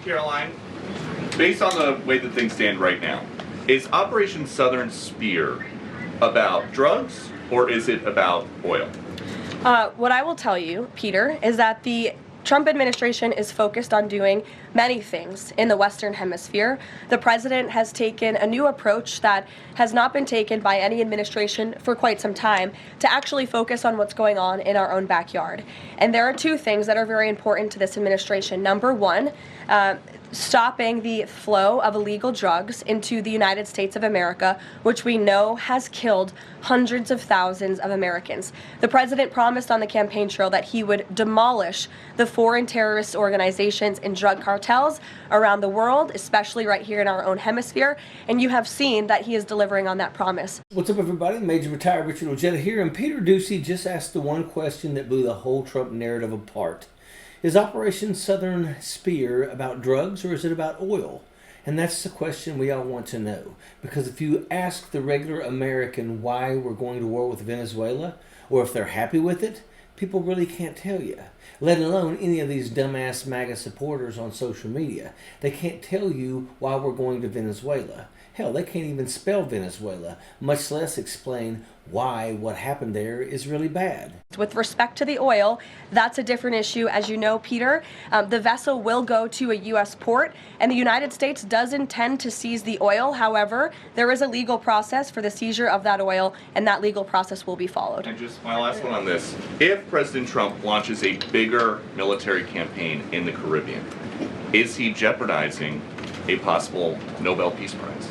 Caroline, based on the way that things stand right now, is Operation Southern Spear about drugs or is it about oil? What I will tell you, Peter, is that the Trump administration is focused on doing many things in the Western Hemisphere. The president has taken a new approach that has not been taken by any administration for quite some time to actually focus on what's going on in our own backyard. And there are two things that are very important to this administration. Number one, stopping the flow of illegal drugs into the United States of America, which we know has killed hundreds of thousands of Americans. The president promised on the campaign trail that he would demolish the foreign terrorist organizations and drug cartels around the world, especially right here in our own hemisphere, and you have seen that he is delivering on that promise. What's up, everybody? Major Retired Richard Ojeda here, and Peter Doocy just asked the one question that blew the whole Trump narrative apart. Is Operation Southern Spear about drugs or is it about oil? And that's the question we all want to know. Because if you ask the regular American why we're going to war with Venezuela, or if they're happy with it, people really can't tell you. Let alone any of these dumbass MAGA supporters on social media. They can't tell you why we're going to Venezuela. Hell, they can't even spell Venezuela, much less explain why what happened there is really bad. With respect to the oil, that's a different issue. As you know, Peter, the vessel will go to a U.S. port, and the United States does intend to seize the oil. However, there is a legal process for the seizure of that oil, and that legal process will be followed. And just my last one on this. If President Trump launches a bigger military campaign in the Caribbean, is he jeopardizing a possible Nobel Peace Prize?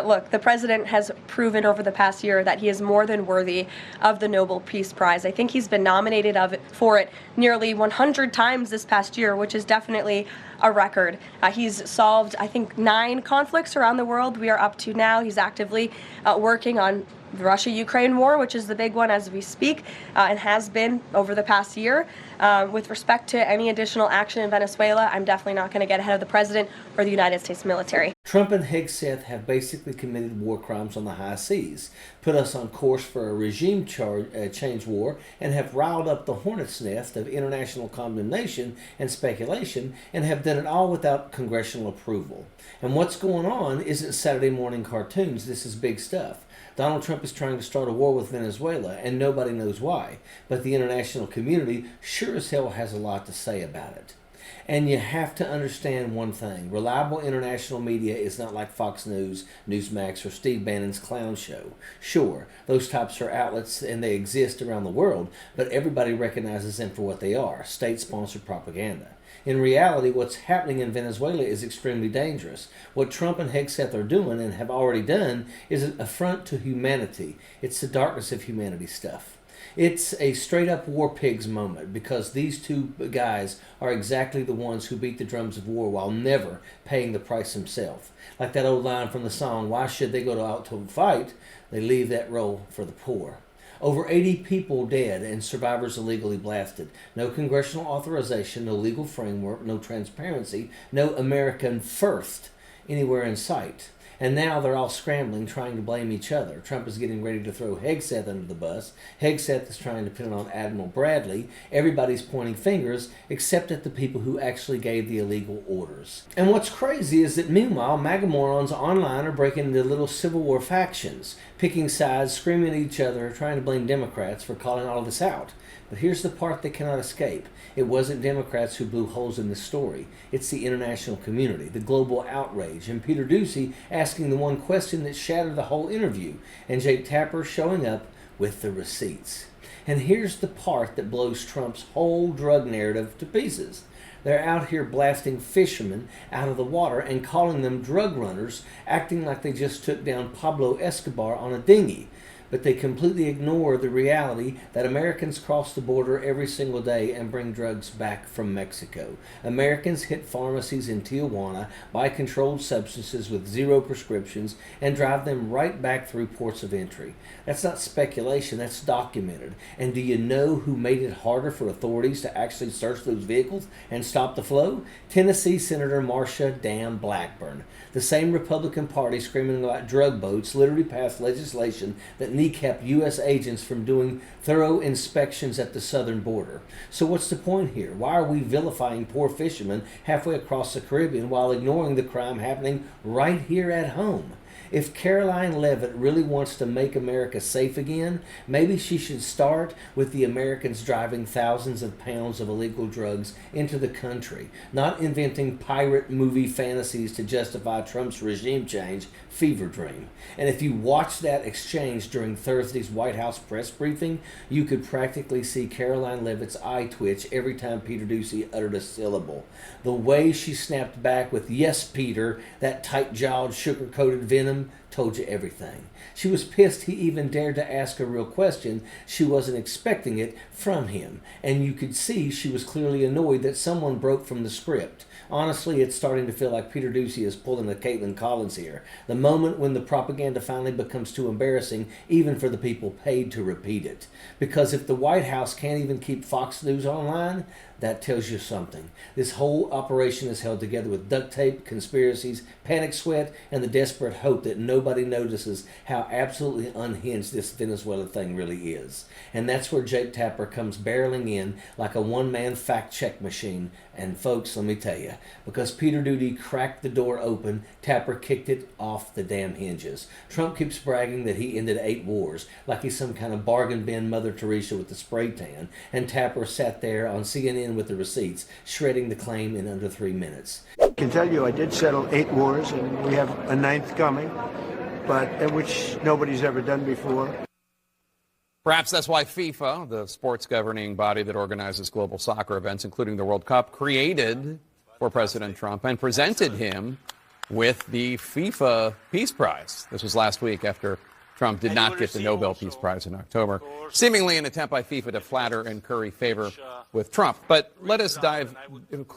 Look, the president has proven over the past year that he is more than worthy of the Nobel Peace Prize. I think he's been nominated for it nearly 100 times this past year, which is definitely a record. He's solved, I think, 9 conflicts around the world. We are up to now. He's actively working on the Russia-Ukraine war, which is the big one as we speak, and has been over the past year. With respect to any additional action in Venezuela, I'm definitely not going to get ahead of the president or the United States military. Trump and Hegseth have basically committed war crimes on the high seas, put us on course for a regime change war, and have riled up the hornet's nest of international condemnation and speculation, and have done it all without congressional approval. And what's going on isn't Saturday morning cartoons. This is big stuff. Donald Trump is trying to start a war with Venezuela, and nobody knows why. But the international community sure as hell has a lot to say about it. And you have to understand one thing. Reliable international media is not like Fox News, Newsmax, or Steve Bannon's clown show. Sure, those types are outlets and they exist around the world, but everybody recognizes them for what they are, state-sponsored propaganda. In reality, what's happening in Venezuela is extremely dangerous. What Trump and Hegseth are doing and have already done is an affront to humanity. It's the darkness of humanity stuff. It's a straight-up war pigs moment because these two guys are exactly the ones who beat the drums of war while never paying the price themselves. Like that old line from the song, why should they go out to fight? They leave that role for the poor. Over 80 people dead and survivors illegally blasted. No congressional authorization, no legal framework, no transparency, no American first anywhere in sight. And now they're all scrambling, trying to blame each other. Trump is getting ready to throw Hegseth under the bus. Hegseth is trying to pin it on Admiral Bradley. Everybody's pointing fingers, except at the people who actually gave the illegal orders. And what's crazy is that meanwhile, MAGA morons online are breaking into little Civil War factions, picking sides, screaming at each other, trying to blame Democrats for calling all of this out. But here's the part they cannot escape. It wasn't Democrats who blew holes in this story. It's the international community, the global outrage, and Peter Doocy asking the one question that shattered the whole interview, and Jake Tapper showing up with the receipts. And here's the part that blows Trump's whole drug narrative to pieces. They're out here blasting fishermen out of the water and calling them drug runners, acting like they just took down Pablo Escobar on a dinghy. But they completely ignore the reality that Americans cross the border every single day and bring drugs back from Mexico. Americans hit pharmacies in Tijuana, buy controlled substances with 0 prescriptions, and drive them right back through ports of entry. That's not speculation, that's documented. And do you know who made it harder for authorities to actually search those vehicles and stop the flow? Tennessee Senator Marsha Damn Blackburn. The same Republican Party screaming about drug boats literally passed legislation that kneecap U.S. agents from doing thorough inspections at the southern border. So what's the point here? Why are we vilifying poor fishermen halfway across the Caribbean while ignoring the crime happening right here at home? If Caroline Leavitt really wants to make America safe again, maybe she should start with the Americans driving thousands of pounds of illegal drugs into the country, not inventing pirate movie fantasies to justify Trump's regime change fever dream. And if you watch that exchange during Thursday's White House press briefing, you could practically see Caroline Leavitt's eye twitch every time Peter Doocy uttered a syllable. The way she snapped back with, "Yes, Peter," that tight-jawed, sugar-coated venom, told you everything. She was pissed he even dared to ask a real question. She wasn't expecting it from him. And you could see she was clearly annoyed that someone broke from the script. Honestly, it's starting to feel like Peter Doocy is pulling a Caitlin Collins here. The moment when the propaganda finally becomes too embarrassing, even for the people paid to repeat it. Because if the White House can't even keep Fox News online, that tells you something. This whole operation is held together with duct tape, conspiracies, panic sweat, and the desperate hope that nobody notices how absolutely unhinged this Venezuela thing really is. And that's where Jake Tapper comes barreling in like a one-man fact-check machine. And folks, let me tell you, because Peter Doocy cracked the door open, Tapper kicked it off the damn hinges. Trump keeps bragging that he ended 8 wars, like he's some kind of bargain bin Mother Teresa with the spray tan, and Tapper sat there on CNN with the receipts, shredding the claim in under 3 minutes. I can tell you I did settle 8 wars, and we have a 9th coming, but which nobody's ever done before. Perhaps that's why FIFA, the sports governing body that organizes global soccer events, including the World Cup, created for President Trump and presented him with the FIFA Peace Prize. This was last week after Trump did not get the Nobel Peace Prize in October, seemingly an attempt by FIFA to flatter and curry favor with Trump. But let us dive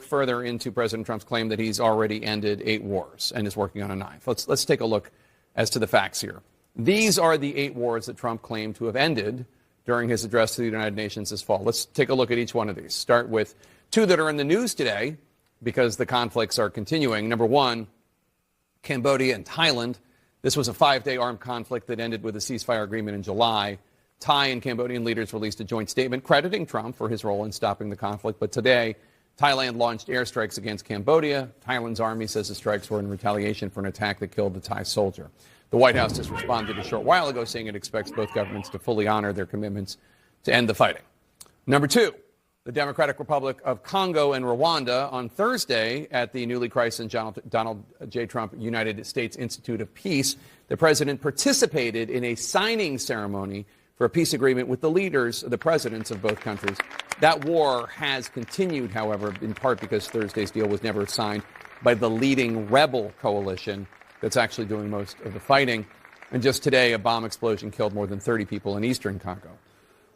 further into President Trump's claim that he's already ended 8 wars and is working on a 9th. Let's take a look as to the facts here. These are the 8 wars that Trump claimed to have ended during his address to the United Nations this fall. Let's take a look at each one of these. Start with 2 that are in the news today because the conflicts are continuing. Number 1, Cambodia and Thailand. This was a 5-day armed conflict that ended with a ceasefire agreement in July. Thai and Cambodian leaders released a joint statement crediting Trump for his role in stopping the conflict. But today, Thailand launched airstrikes against Cambodia. Thailand's army says the strikes were in retaliation for an attack that killed a Thai soldier. The White House just responded a short while ago saying it expects both governments to fully honor their commitments to end the fighting. Number 2, the Democratic Republic of Congo and Rwanda. On Thursday at the newly christened Donald J. Trump United States Institute of Peace, the president participated in a signing ceremony for a peace agreement with the leaders, the presidents of both countries. That war has continued, however, in part because Thursday's deal was never signed by the leading rebel coalition that's actually doing most of the fighting. And just today, a bomb explosion killed more than 30 people in eastern Congo.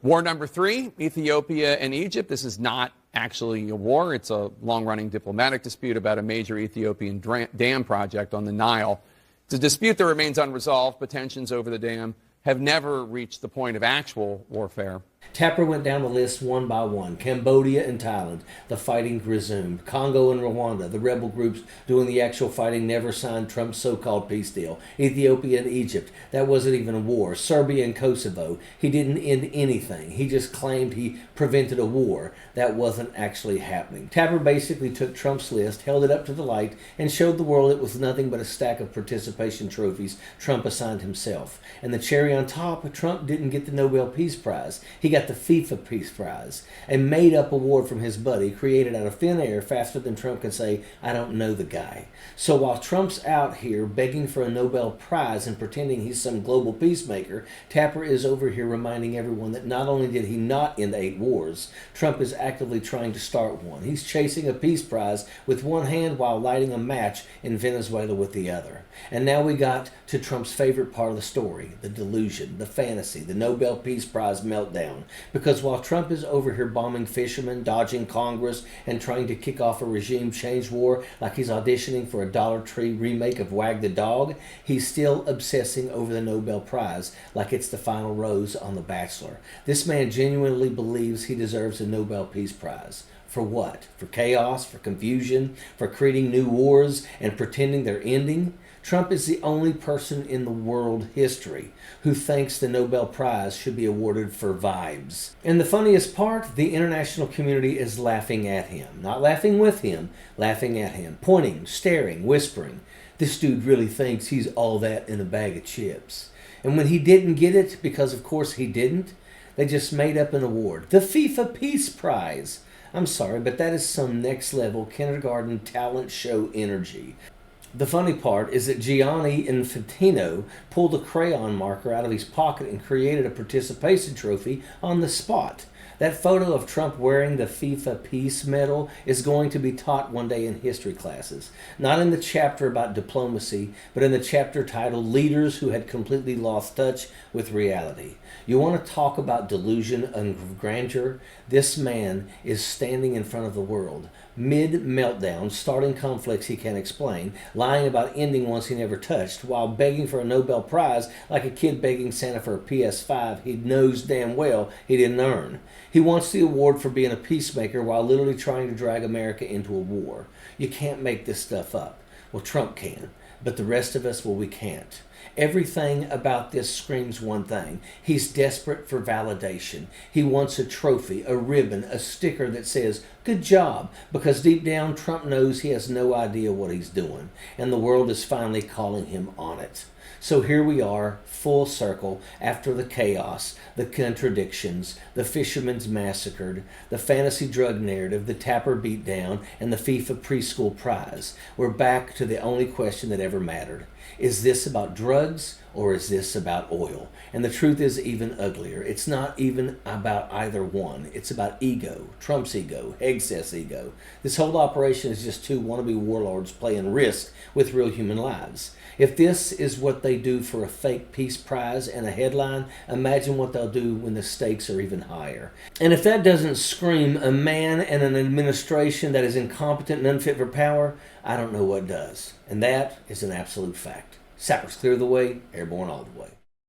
War number 3, Ethiopia and Egypt. This is not actually a war. It's a long-running diplomatic dispute about a major Ethiopian dam project on the Nile. It's a dispute that remains unresolved, but tensions over the dam have never reached the point of actual warfare. Tapper went down the list one by one. Cambodia and Thailand, the fighting resumed. Congo and Rwanda, the rebel groups doing the actual fighting, never signed Trump's so-called peace deal. Ethiopia and Egypt, that wasn't even a war. Serbia and Kosovo, he didn't end anything. He just claimed he prevented a war. That wasn't actually happening. Tapper basically took Trump's list, held it up to the light, and showed the world it was nothing but a stack of participation trophies Trump assigned himself. And the cherry on top, Trump didn't get the Nobel Peace Prize. He got the FIFA Peace Prize, a made-up award from his buddy created out of thin air faster than Trump can say, "I don't know the guy." So while Trump's out here begging for a Nobel Prize and pretending he's some global peacemaker, Tapper is over here reminding everyone that not only did he not end 8 wars, Trump is actively trying to start one. He's chasing a peace prize with one hand while lighting a match in Venezuela with the other. And now we got to Trump's favorite part of the story, the delusion, the fantasy, the Nobel Peace Prize meltdown. Because while Trump is over here bombing fishermen, dodging Congress, and trying to kick off a regime change war like he's auditioning for a Dollar Tree remake of Wag the Dog, he's still obsessing over the Nobel Prize like it's the final rose on The Bachelor. This man genuinely believes he deserves a Nobel Peace Prize. For what? For chaos, for confusion, for creating new wars and pretending they're ending? Trump is the only person in the world history who thinks the Nobel Prize should be awarded for vibes. And the funniest part, the international community is laughing at him. Not laughing with him, laughing at him. Pointing, staring, whispering. This dude really thinks he's all that in a bag of chips. And when he didn't get it, because of course he didn't, they just made up an award. The FIFA Peace Prize. I'm sorry, but that is some next level kindergarten talent show energy. The funny part is that Gianni Infantino pulled a crayon marker out of his pocket and created a participation trophy on the spot. That photo of Trump wearing the FIFA Peace Medal is going to be taught one day in history classes. Not in the chapter about diplomacy, but in the chapter titled Leaders Who Had Completely Lost Touch with Reality. You want to talk about delusion and grandeur? This man is standing in front of the world, mid-meltdown, starting conflicts he can't explain, lying about ending ones he never touched, while begging for a Nobel Prize like a kid begging Santa for a PS5 he knows damn well he didn't earn. He wants the award for being a peacemaker while literally trying to drag America into a war. You can't make this stuff up. Well, Trump can, but the rest of us, well, we can't. Everything about this screams one thing. He's desperate for validation. He wants a trophy, a ribbon, a sticker that says, good job, because deep down Trump knows he has no idea what he's doing, and the world is finally calling him on it. So here we are, full circle, after the chaos, the contradictions, the fishermen's massacred, the fantasy drug narrative, the Tapper beatdown, and the FIFA preschool prize. We're back to the only question that ever mattered. Is this about drugs or is this about oil? And the truth is even uglier. It's not even about either one. It's about ego, Trump's ego, excess ego. This whole operation is just two wannabe warlords playing Risk with real human lives. If this is what they do for a fake peace prize and a headline, imagine what they'll do when the stakes are even higher. And if that doesn't scream a man and an administration that is incompetent and unfit for power, I don't know what does. And that is an absolute fact. Sappers clear the way, airborne all the way.